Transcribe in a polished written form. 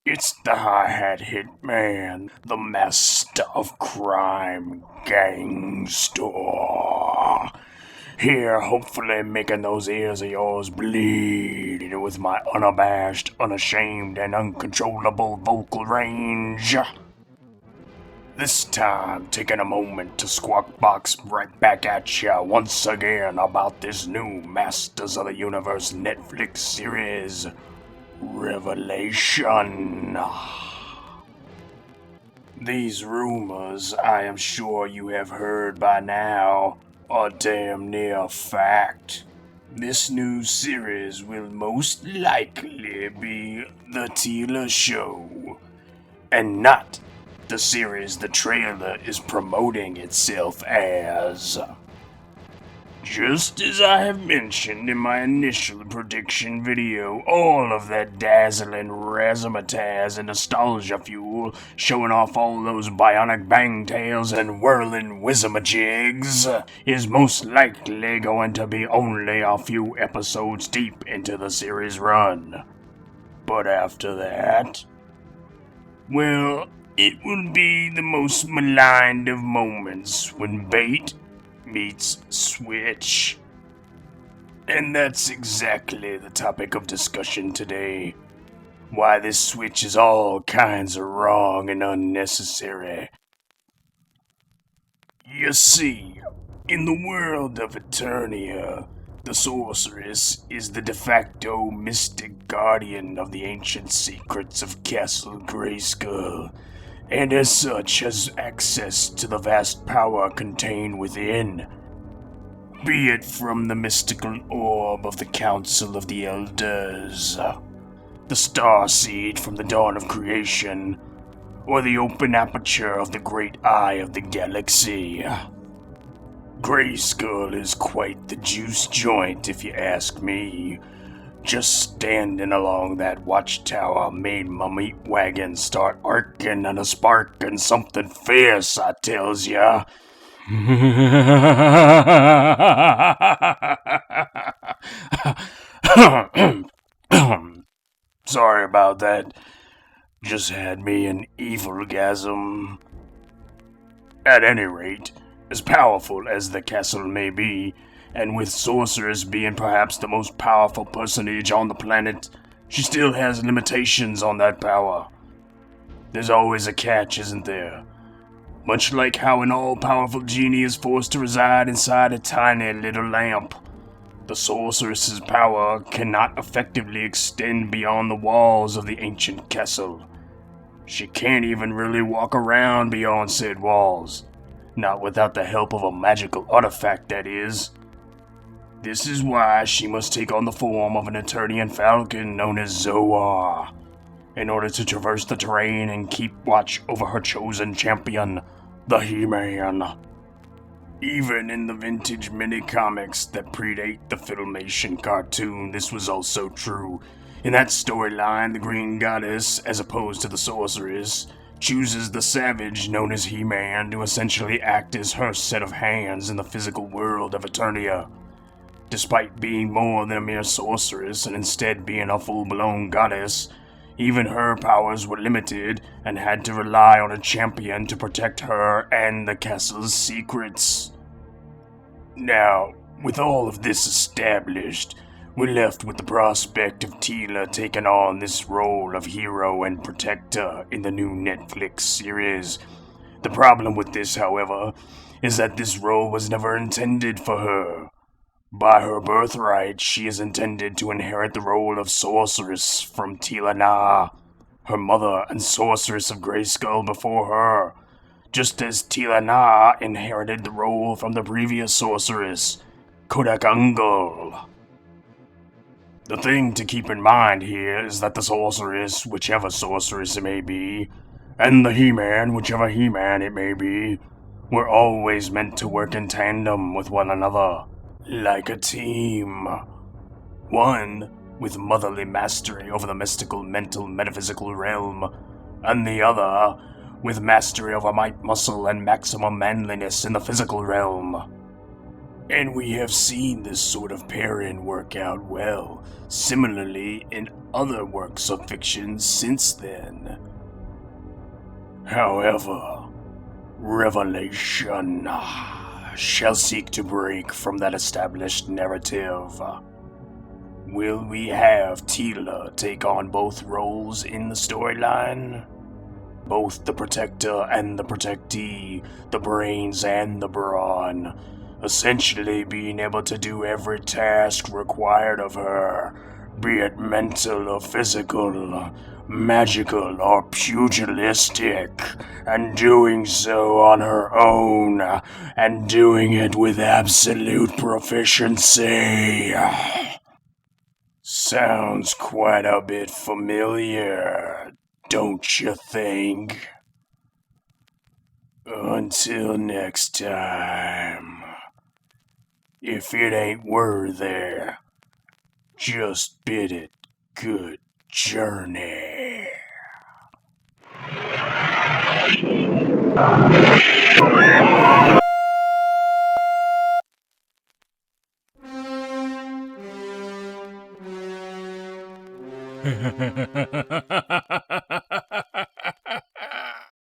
It's the Hi-Hat Hitman, the master of crime, Gangstor. Here, hopefully making those ears of yours bleed with my unabashed, unashamed, and uncontrollable vocal range. This time, taking a moment to squawk box right back at ya once again about this new Masters of the Universe Netflix series, Revelation. These rumors, I am sure you have heard by now, are damn near fact. This new series will most likely be the Teela show, and not the series the trailer is promoting itself as. Just as I have mentioned in my initial prediction video, all of that dazzling razzmatazz and nostalgia fuel showing off all those bionic bangtails and whirling whizzamajigs is most likely going to be only a few episodes deep into the series run. But after that, well, it will be the most maligned of moments when bait meets switch. And that's exactly the topic of discussion today. Why this switch is all kinds of wrong and unnecessary. You see, in the world of Eternia, the sorceress is the de facto mystic guardian of the ancient secrets of Castle Grayskull, and as such has access to the vast power contained within, be it from the mystical orb of the Council of the Elders, the star seed from the dawn of creation, or the open aperture of the great eye of the galaxy. Grayskull is quite the juice joint, if you ask me. Just standing along that watchtower made my meat wagon start arcing and a spark and something fierce, I tells ya. Sorry about that. Just had me an evil-gasm. At any rate, as powerful as the castle may be, and with Sorceress being perhaps the most powerful personage on the planet, she still has limitations on that power. There's always a catch, isn't there? Much like how an all-powerful genie is forced to reside inside a tiny little lamp, the Sorceress's power cannot effectively extend beyond the walls of the ancient castle. She can't even really walk around beyond said walls, not without the help of a magical artifact, that is. This is why she must take on the form of an Eternian falcon known as Zoar, in order to traverse the terrain and keep watch over her chosen champion, the He-Man. Even in the vintage mini-comics that predate the Filmation cartoon, this was also true. In that storyline, the Green Goddess, as opposed to the Sorceress, chooses the savage known as He-Man to essentially act as her set of hands in the physical world of Eternia. Despite being more than a mere sorceress and instead being a full-blown goddess, even her powers were limited and had to rely on a champion to protect her and the castle's secrets. Now, with all of this established, we're left with the prospect of Teela taking on this role of hero and protector in the new Netflix series. The problem with this, however, is that this role was never intended for her. By her birthright, she is intended to inherit the role of sorceress from Teela Na, her mother and sorceress of Grayskull before her, just as Teela Na inherited the role from the previous sorceress, Kodak Ungol. The thing to keep in mind here is that the sorceress, whichever sorceress it may be, and the He-Man, whichever He-Man it may be, were always meant to work in tandem with one another. Like a team. One with motherly mastery over the mystical, mental, metaphysical realm, and the other with mastery over might, muscle, and maximum manliness in the physical realm. And we have seen this sort of pairing work out well, similarly in other works of fiction since then. However, Revelation shall seek to break from that established narrative. Will we have Teela take on both roles in the storyline? Both the protector and the protectee, the brains and the brawn, essentially being able to do every task required of her, be it mental or physical, magical or pugilistic, and doing so on her own, and doing it with absolute proficiency. Sounds quite a bit familiar, don't you think? Until next time. If it ain't worthy, just bid it good journey.